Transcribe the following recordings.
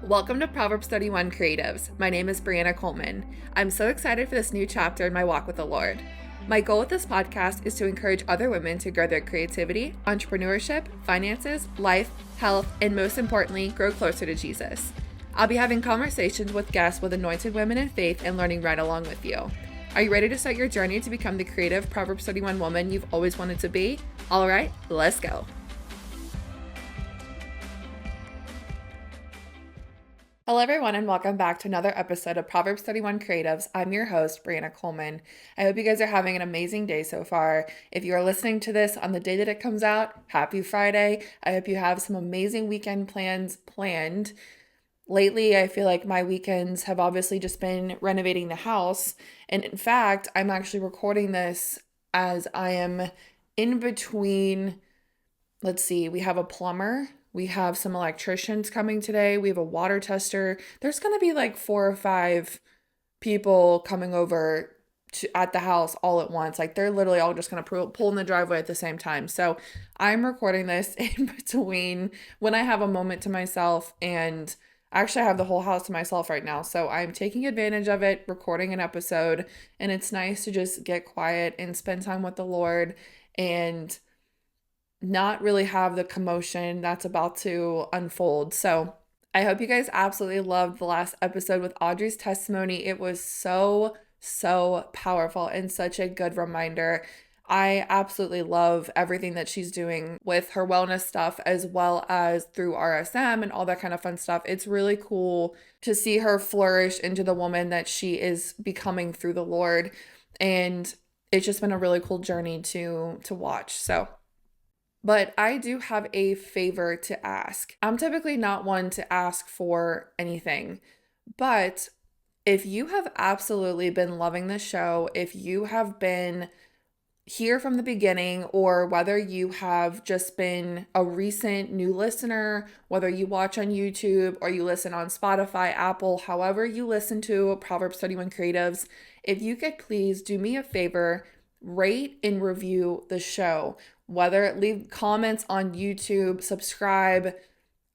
Welcome to Proverbs 31 Creatives. My name is Brianna Coleman. I'm so excited for this new chapter in my walk with the Lord. My goal with this podcast is to encourage other women to grow their creativity, entrepreneurship, finances, life, health, and most importantly, grow closer to Jesus. I'll be having conversations with guests with anointed women in faith and learning right along with you. Are you ready to start your journey to become the creative Proverbs 31 woman you've always wanted to be? All right, let's go. Hello, everyone, and welcome back to another episode of Proverbs 31 Creatives. I'm your host, Brianna Coleman. I hope you guys are having an amazing day so far. If you are listening to this on the day that it comes out, happy Friday. I hope you have some amazing weekend plans planned. Lately, I feel like my weekends have obviously just been renovating the house. And in fact, I'm actually recording this as I am in between. Let's see, we have a plumber. We have some electricians coming today. We have a water tester. There's going to be like 4 or 5 people coming over at the house all at once. Like they're literally all just going to pull in the driveway at the same time. So I'm recording this in between when I have a moment to myself, and actually I have the whole house to myself right now. So I'm taking advantage of it, recording an episode, and it's nice to just get quiet and spend time with the Lord and not really have the commotion that's about to unfold. So I hope you guys absolutely loved the last episode with Audrey's testimony. It was so powerful and such a good reminder. I absolutely love everything that she's doing with her wellness stuff as well as through RSM and all that kind of fun stuff. It's really cool to see her flourish into the woman that she is becoming through the Lord. And it's just been a really cool journey to watch. But I do have a favor to ask. I'm typically not one to ask for anything, but if you have absolutely been loving the show, if you have been here from the beginning, or whether you have just been a recent new listener, whether you watch on YouTube or you listen on Spotify, Apple, however you listen to Proverbs 31 Creatives, if you could please do me a favor, rate and review the show. Whether leave comments on YouTube, subscribe,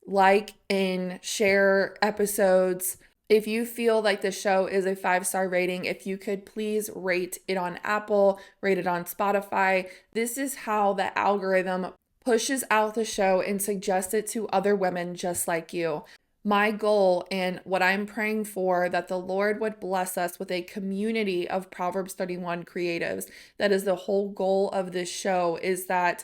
like and share episodes. If you feel like the show is a 5-star rating, if you could please rate it on Apple, rate it on Spotify. This is how the algorithm pushes out the show and suggests it to other women just like you. My goal and what I'm praying for, that the Lord would bless us with a community of Proverbs 31 creatives. That is the whole goal of this show, is that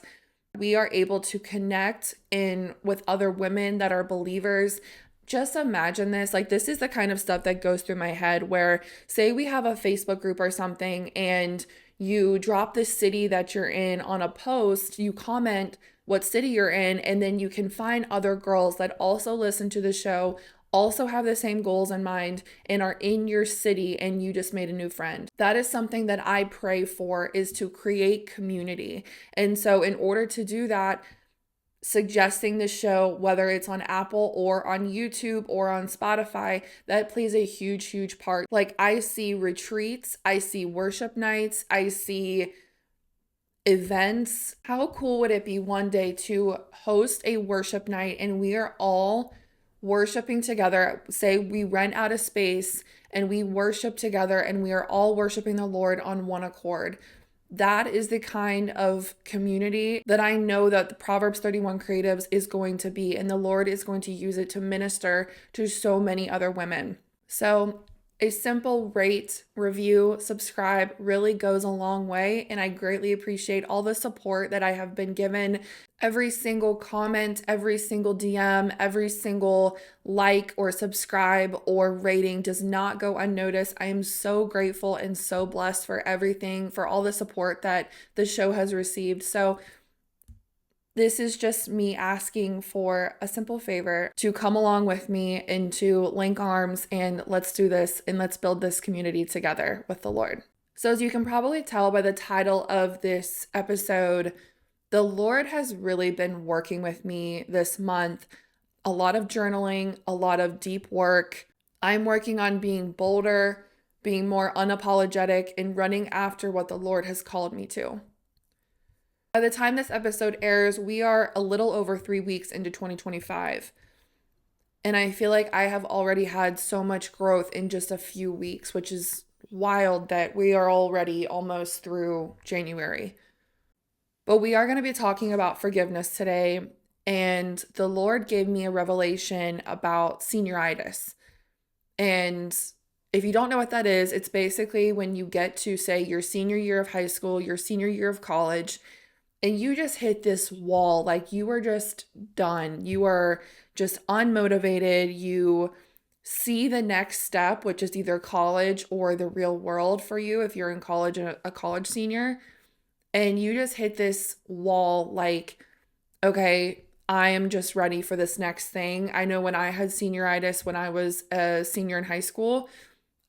we are able to connect in with other women that are believers. Just imagine this, like this is the kind of stuff that goes through my head where, say we have a Facebook group or something and you drop the city that you're in on a post, you comment what city you're in, and then you can find other girls that also listen to the show, also have the same goals in mind, and are in your city, and you just made a new friend. That is something that I pray for, is to create community. And so in order to do that, suggesting the show, whether it's on Apple or on YouTube or on Spotify, that plays a huge part. Like I see retreats, I see worship nights, I see events. How cool would it be one day to host a worship night and we are all worshiping together? Say we rent out a space and we worship together and we are all worshiping the Lord on one accord. That is the kind of community that I know that the Proverbs 31 Creatives is going to be, and the Lord is going to use it to minister to so many other women. So a simple rate, review, subscribe really goes a long way, and I greatly appreciate all the support that I have been given. Every single comment, every single DM, every single like or subscribe or rating does not go unnoticed. I am so grateful and so blessed for everything, for all the support that the show has received. So this is just me asking for a simple favor to come along with me and to link arms, and let's do this and let's build this community together with the Lord. So as you can probably tell by the title of this episode, the Lord has really been working with me this month. A lot of journaling, a lot of deep work. I'm working on being bolder, being more unapologetic, and running after what the Lord has called me to. By the time this episode airs, we are a little over 3 weeks into 2025. And I feel like I have already had so much growth in just a few weeks, which is wild that we are already almost through January. But we are going to be talking about forgiveness today. And the Lord gave me a revelation about senioritis. And if you don't know what that is, it's basically when you get to, say, your senior year of high school, your senior year of college, and you just hit this wall. Like you are just done. You are just unmotivated. You see the next step, which is either college or the real world for you if you're in college and a college senior. And you just hit this wall like, okay, I am just ready for this next thing. I know when I had senioritis when I was a senior in high school,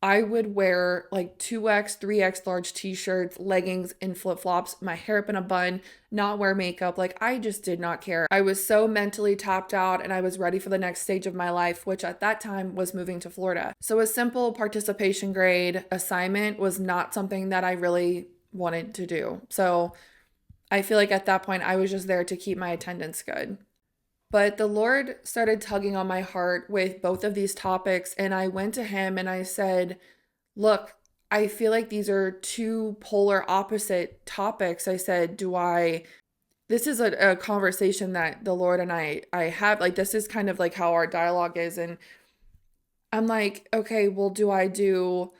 I would wear like 2X, 3X large t-shirts, leggings, and flip-flops, my hair up in a bun, not wear makeup. Like I just did not care. I was so mentally tapped out and I was ready for the next stage of my life, which at that time was moving to Florida. So a simple participation grade assignment was not something that I really wanted to do. So I feel like at that point I was just there to keep my attendance good. But the Lord started tugging on my heart with both of these topics. And I went to Him and I said, look, I feel like these are two polar opposite topics. I said, this is a conversation that the Lord and I have, like, this is kind of like how our dialogue is. And I'm like, okay, well, do I do,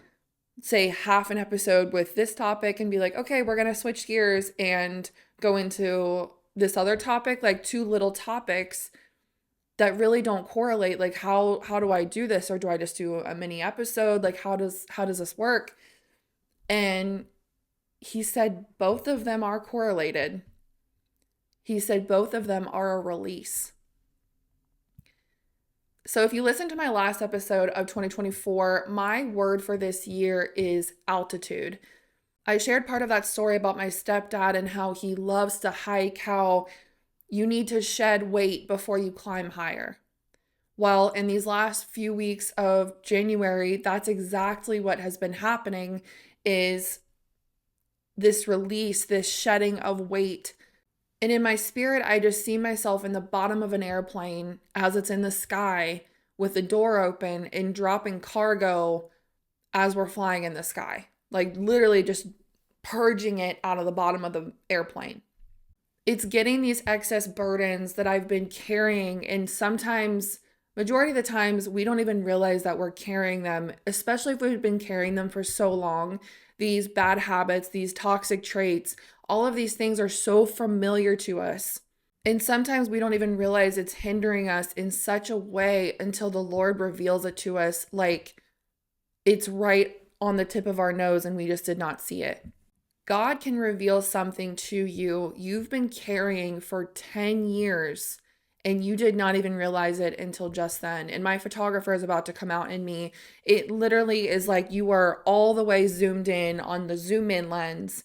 say, half an episode with this topic and be like, okay, we're going to switch gears and go into this other topic, like two little topics that really don't correlate. Like how do I do this? Or do I just do a mini episode? Like how does this work? And he said both of them are correlated. He said both of them are a release. So if you listen to my last episode of 2024, my word for this year is altitude. I shared part of that story about my stepdad and how he loves to hike, how you need to shed weight before you climb higher. Well, in these last few weeks of January, that's exactly what has been happening, is this release, this shedding of weight. And in my spirit, I just see myself in the bottom of an airplane as it's in the sky with the door open and dropping cargo as we're flying in the sky. Like literally just purging it out of the bottom of the airplane. It's getting these excess burdens that I've been carrying, and sometimes, majority of the times, we don't even realize that we're carrying them, especially if we've been carrying them for so long. These bad habits, these toxic traits, all of these things are so familiar to us. And sometimes we don't even realize it's hindering us in such a way until the Lord reveals it to us, like it's right on the tip of our nose and we just did not see it. God can reveal something to you you've been carrying for 10 years and you did not even realize it until just then. And my photographer is about to come out in me. It literally is like you are all the way zoomed in on the zoom in lens,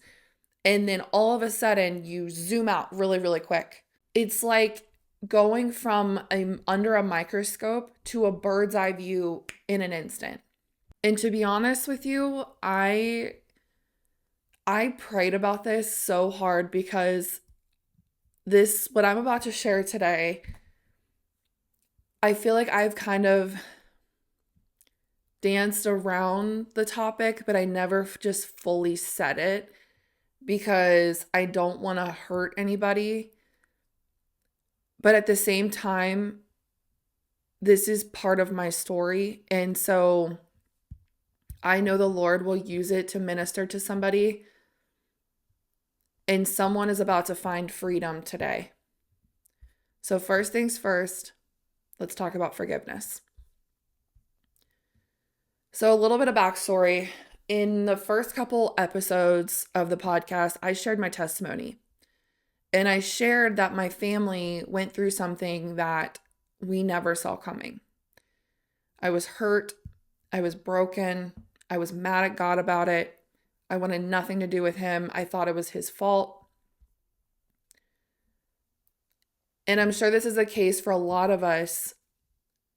and then all of a sudden you zoom out really, really quick. It's like going from under a microscope to a bird's eye view in an instant. And to be honest with you, I prayed about this so hard because what I'm about to share today, I feel like I've kind of danced around the topic, but I never just fully said it because I don't want to hurt anybody. But at the same time, this is part of my story. And so I know the Lord will use it to minister to somebody. And someone is about to find freedom today. So first things first, let's talk about forgiveness. So a little bit of backstory. In the first couple episodes of the podcast, I shared my testimony. And I shared that my family went through something that we never saw coming. I was hurt. I was broken. I was mad at God about it. I wanted nothing to do with him. I thought it was his fault. And I'm sure this is the case for a lot of us,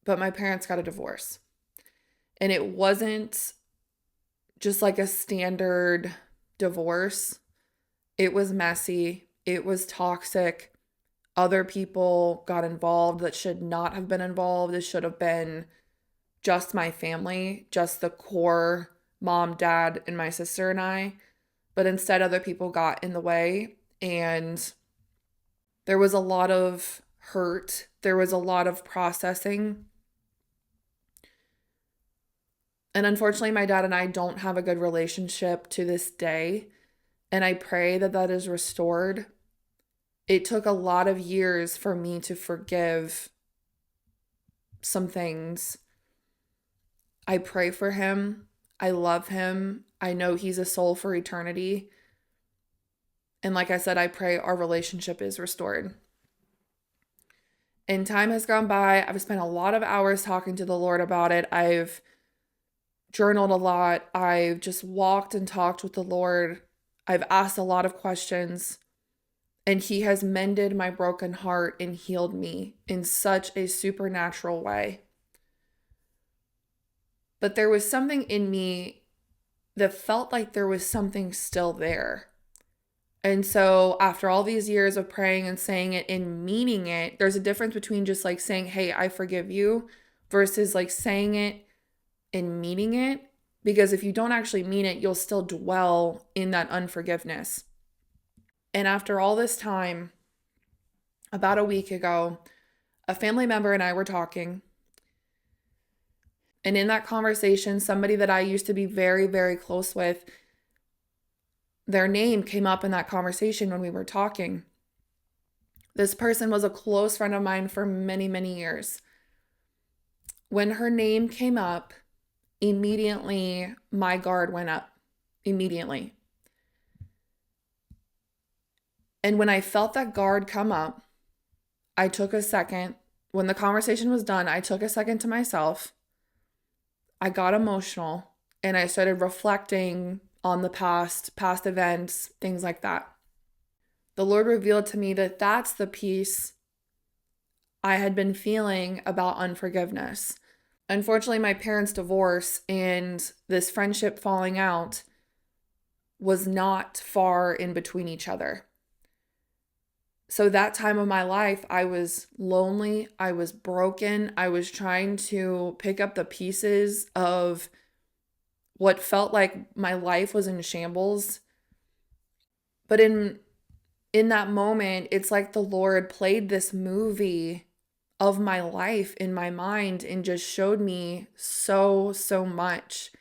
but my parents got a divorce. And it wasn't just like a standard divorce. It was messy. It was toxic. other people got involved that should not have been involved. It should have been just my family, just the core mom, dad, and my sister and I. But instead, other people got in the way, and there was a lot of hurt. There was a lot of processing. And unfortunately, my dad and I don't have a good relationship to this day. And I pray that that is restored. It took a lot of years for me to forgive some things. I pray for him. I love him. I know he's a soul for eternity. And like I said, I pray our relationship is restored. And time has gone by. I've spent a lot of hours talking to the Lord about it. I've journaled a lot. I've just walked and talked with the Lord. I've asked a lot of questions. And he has mended my broken heart and healed me in such a supernatural way. But there was something in me that felt like there was something still there. And so after all these years of praying and saying it and meaning it, there's a difference between just like saying, hey, I forgive you, versus like saying it and meaning it. Because if you don't actually mean it, you'll still dwell in that unforgiveness. And after all this time, about a week ago, a family member and I were talking. And in that conversation, somebody that I used to be very, very close with, their name came up in that conversation when we were talking. This person was a close friend of mine for many, many years. When her name came up, immediately my guard went up. Immediately. And when I felt that guard come up, I took a second. When the conversation was done, I took a second to myself. I got emotional and I started reflecting on the past events, things like that. The Lord revealed to me that that's the peace I had been feeling about unforgiveness. Unfortunately, my parents' divorce and this friendship falling out was not far in between each other. So that time of my life, I was lonely, I was broken, I was trying to pick up the pieces of what felt like my life was in shambles. But in that moment, it's like the Lord played this movie of my life in my mind and just showed me so much.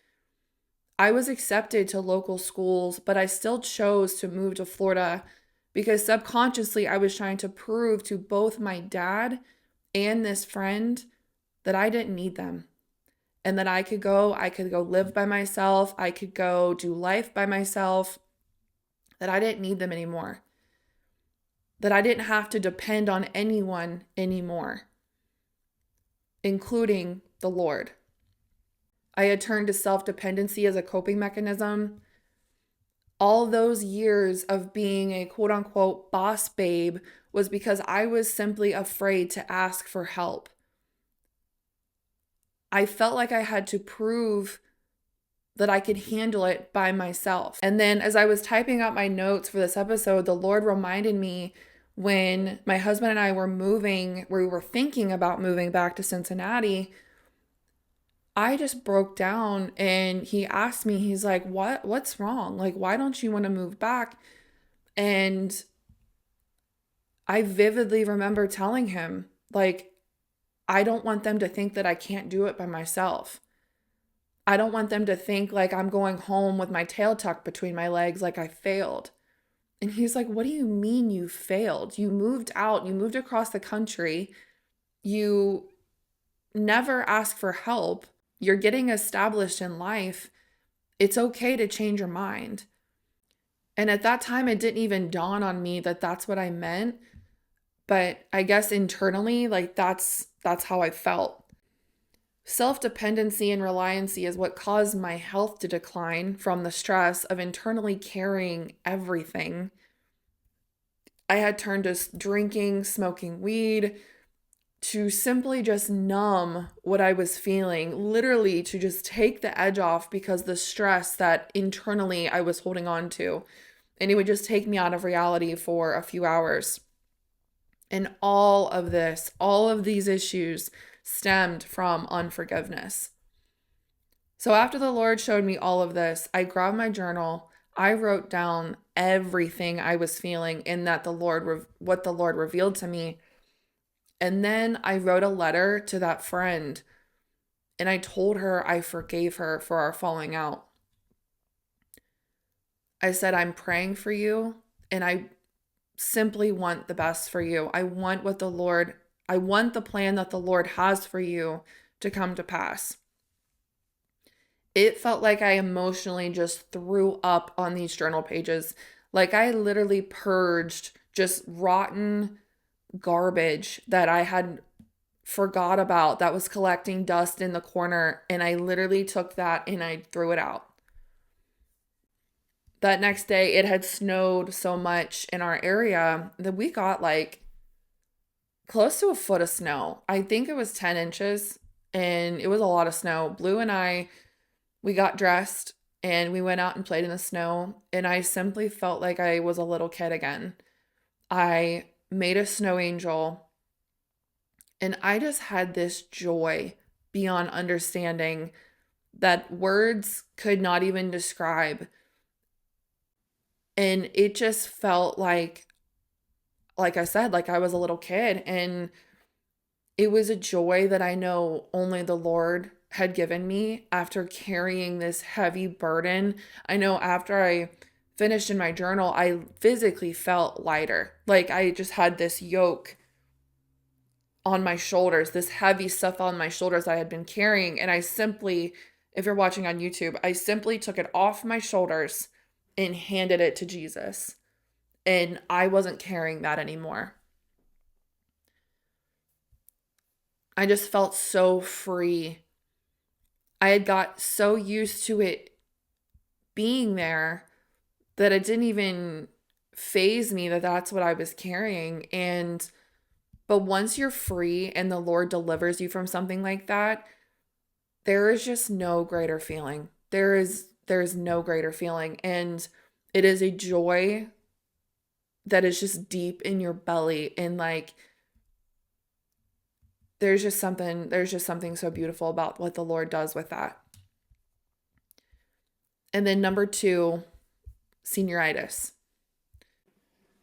I was accepted to local schools, but I still chose to move to Florida because subconsciously I was trying to prove to both my dad and this friend that I didn't need them and that I could go live by myself. I could go do life by myself, that I didn't need them anymore, that I didn't have to depend on anyone anymore, including the Lord. I had turned to self-dependency as a coping mechanism. All those years of being a quote unquote boss babe was because I was simply afraid to ask for help. I felt like I had to prove that I could handle it by myself. And then as I was typing out my notes for this episode, the Lord reminded me when my husband and I were moving, we were thinking about moving back to Cincinnati, I just broke down and he asked me, he's like, what's wrong? Like, why don't you want to move back? And I vividly remember telling him, like, I don't want them to think that I can't do it by myself. I don't want them to think like I'm going home with my tail tucked between my legs like I failed. And he's like, what do you mean you failed? You moved out, you moved across the country, you never asked for help. You're getting established in life. It's okay to change your mind. And at that time, it didn't even dawn on me that that's what I meant. But I guess internally, like that's how I felt. Self-dependency and reliancy is what caused my health to decline from the stress of internally carrying everything. I had turned to drinking, smoking weed, to simply just numb what I was feeling, literally to just take the edge off because the stress that internally I was holding on to, and it would just take me out of reality for a few hours. And all of these issues stemmed from unforgiveness. So after the Lord showed me all of this, I grabbed my journal. I wrote down everything I was feeling in that what the Lord revealed to me. And then I wrote a letter to that friend and I told her I forgave her for our falling out. I said, I'm praying for you and I simply want the best for you. I want the plan that the Lord has for you to come to pass. It felt like I emotionally just threw up on these journal pages. Like I literally purged just rotten garbage that I had forgot about that was collecting dust in the corner. And I literally took that and I threw it out. That next day, it had snowed so much in our area that we got like close to a foot of snow. I think it was 10 inches and it was a lot of snow. Blue and I, we got dressed and we went out and played in the snow. And I simply felt like I was a little kid again. I made a snow angel and I just had this joy beyond understanding that words could not even describe. And it just felt like I said, like I was a little kid. And it was a joy that I know only the Lord had given me after carrying this heavy burden. I know after I finished in my journal, I physically felt lighter. Like I just had this yoke on my shoulders, this heavy stuff on my shoulders I had been carrying. And I simply, if you're watching on YouTube, I simply took it off my shoulders and handed it to Jesus. And I wasn't carrying that anymore. I just felt so free. I had got so used to it being there that it didn't even faze me that that's what I was carrying. But once you're free and the Lord delivers you from something like that, there is just no greater feeling. There is no greater feeling. And it is a joy that is just deep in your belly. And like, there's just something so beautiful about what the Lord does with that. And then number 2, senioritis.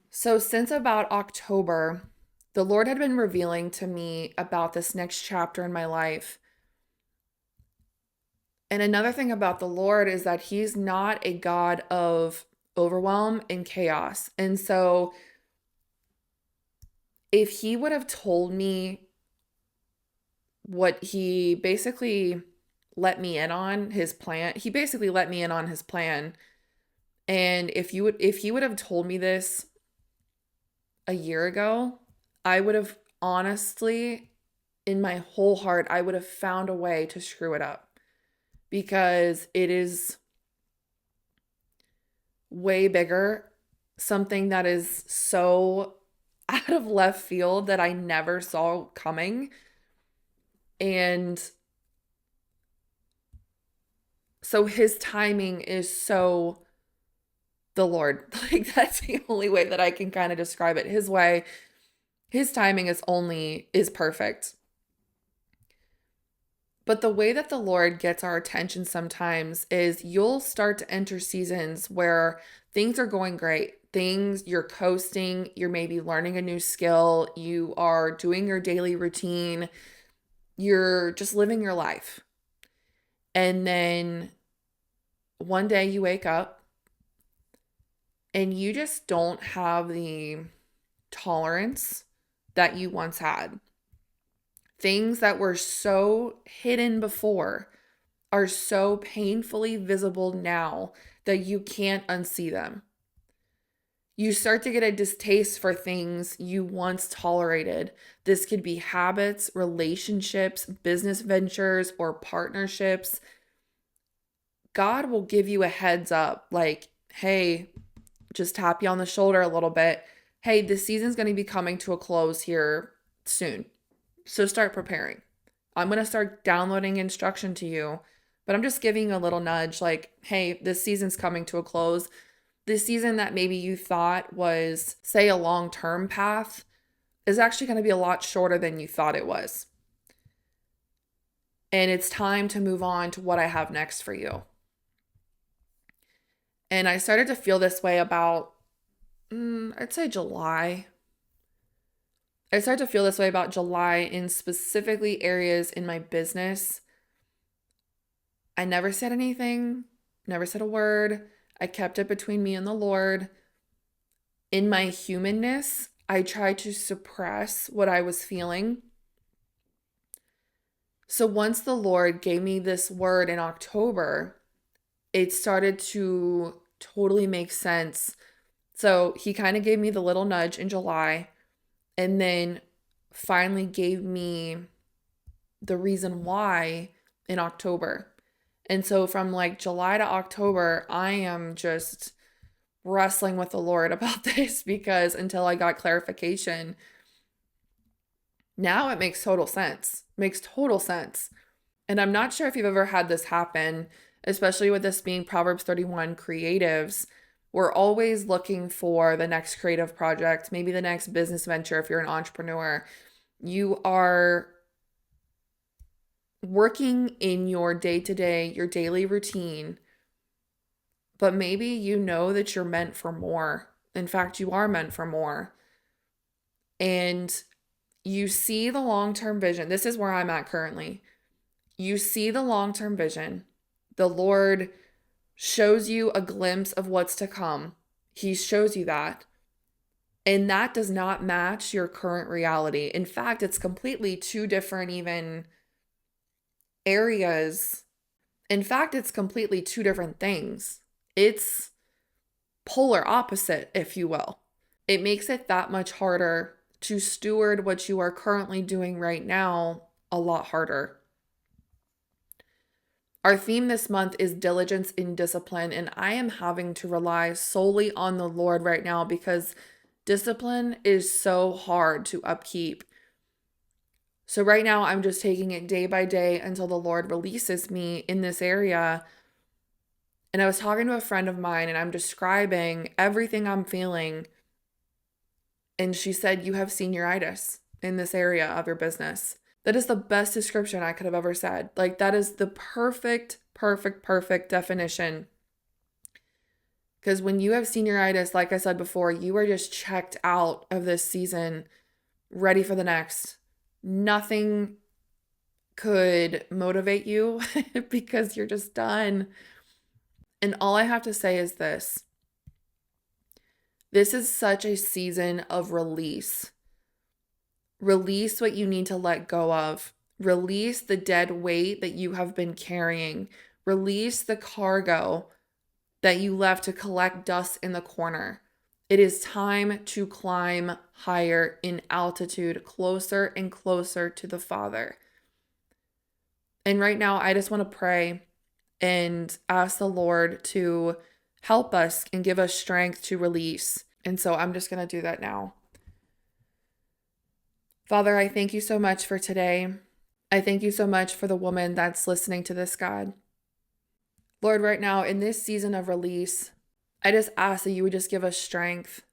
So since about October, the Lord had been revealing to me about this next chapter in my life. And another thing about the Lord is that he's not a God of overwhelm and chaos. And so if he would have told me what he basically let me in on his plan, he basically let me in on his plan. And if he would have told me this a year ago, I would have honestly, in my whole heart, I would have found a way to screw it up because it is way bigger, something that is so out of left field that I never saw coming. And so his timing is so the Lord. Like that's the only way that I can kind of describe it. His timing is perfect. But the way that the Lord gets our attention sometimes is you'll start to enter seasons where things are going great. You're coasting, you're maybe learning a new skill, you are doing your daily routine, you're just living your life. And then one day you wake up and you just don't have the tolerance that you once had. Things that were so hidden before are so painfully visible now that you can't unsee them. You start to get a distaste for things you once tolerated. This could be habits, relationships, business ventures, or partnerships. God will give you a heads up like, hey, just tap you on the shoulder a little bit. Hey, this season's going to be coming to a close here soon. So start preparing. I'm going to start downloading instruction to you, but I'm just giving you a little nudge like, hey, this season's coming to a close. This season that maybe you thought was, say, a long-term path is actually going to be a lot shorter than you thought it was. And it's time to move on to what I have next for you. And I started to feel this way about, I'd say July. I started to feel this way about July in specifically areas in my business. I never said anything, never said a word. I kept it between me and the Lord. In my humanness, I tried to suppress what I was feeling. So once the Lord gave me this word in October, it started to totally make sense. So he kind of gave me the little nudge in July and then finally gave me the reason why in October. And so from like July to October, I am just wrestling with the Lord about this because until I got clarification, now it makes total sense. Makes total sense. And I'm not sure if you've ever had this happen, especially with this being Proverbs 31 creatives. We're always looking for the next creative project, maybe the next business venture if you're an entrepreneur. You are working in your day-to-day, your daily routine, but maybe you know that you're meant for more. In fact, you are meant for more. And you see the long-term vision. This is where I'm at currently. You see the long-term vision. The Lord shows you a glimpse of what's to come. He shows you that. And that does not match your current reality. In fact, it's completely two different even areas. In fact, it's completely two different things. It's polar opposite, if you will. It makes it that much harder to steward what you are currently doing right now a lot harder. Our theme this month is diligence in discipline, and I am having to rely solely on the Lord right now because discipline is so hard to upkeep. So right now I'm just taking it day by day until the Lord releases me in this area. And I was talking to a friend of mine and I'm describing everything I'm feeling. And she said, "You have senioritis in this area of your business." That is the best description I could have ever said. Like, that is the perfect definition. Because when you have senioritis, like I said before, you are just checked out of this season, ready for the next. Nothing could motivate you because you're just done. And all I have to say is this. This is such a season of release. Release what you need to let go of. Release the dead weight that you have been carrying. Release the cargo that you left to collect dust in the corner. It is time to climb higher in altitude, closer and closer to the Father. And right now, I just want to pray and ask the Lord to help us and give us strength to release. And so I'm just going to do that now. Father, I thank you so much for today. I thank you so much for the woman that's listening to this, God. Lord, right now in this season of release, I just ask that you would just give us strength,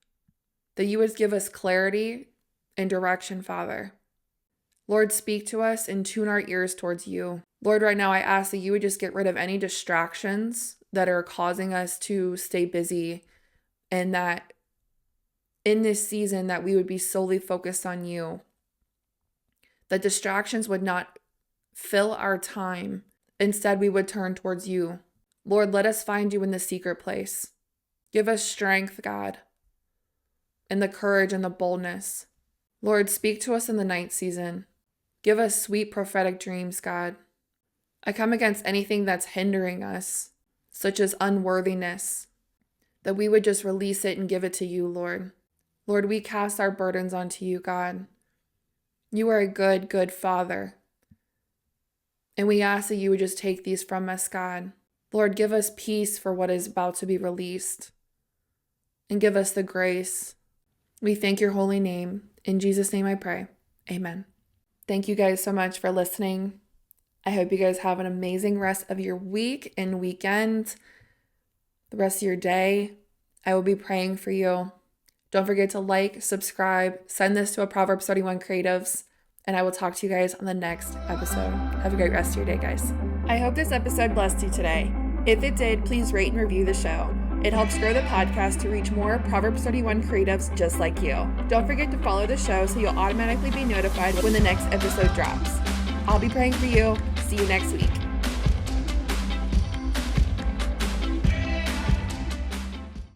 that you would give us clarity and direction, Father. Lord, speak to us and tune our ears towards you. Lord, right now I ask that you would just get rid of any distractions that are causing us to stay busy, and that in this season that we would be solely focused on you. That distractions would not fill our time. Instead, we would turn towards you. Lord, let us find you in the secret place. Give us strength, God, and the courage and the boldness. Lord, speak to us in the night season. Give us sweet prophetic dreams, God. I come against anything that's hindering us, such as unworthiness, that we would just release it and give it to you, Lord. Lord, we cast our burdens onto you, God. You are a good, good Father. And we ask that you would just take these from us, God. Lord, give us peace for what is about to be released. And give us the grace. We thank your holy name. In Jesus' name I pray. Amen. Thank you guys so much for listening. I hope you guys have an amazing rest of your week and weekend. The rest of your day. I will be praying for you. Don't forget to like, subscribe, send this to a Proverbs 31 Creatives, and I will talk to you guys on the next episode. Have a great rest of your day, guys. I hope this episode blessed you today. If it did, please rate and review the show. It helps grow the podcast to reach more Proverbs 31 creatives just like you. Don't forget to follow the show so you'll automatically be notified when the next episode drops. I'll be praying for you. See you next week.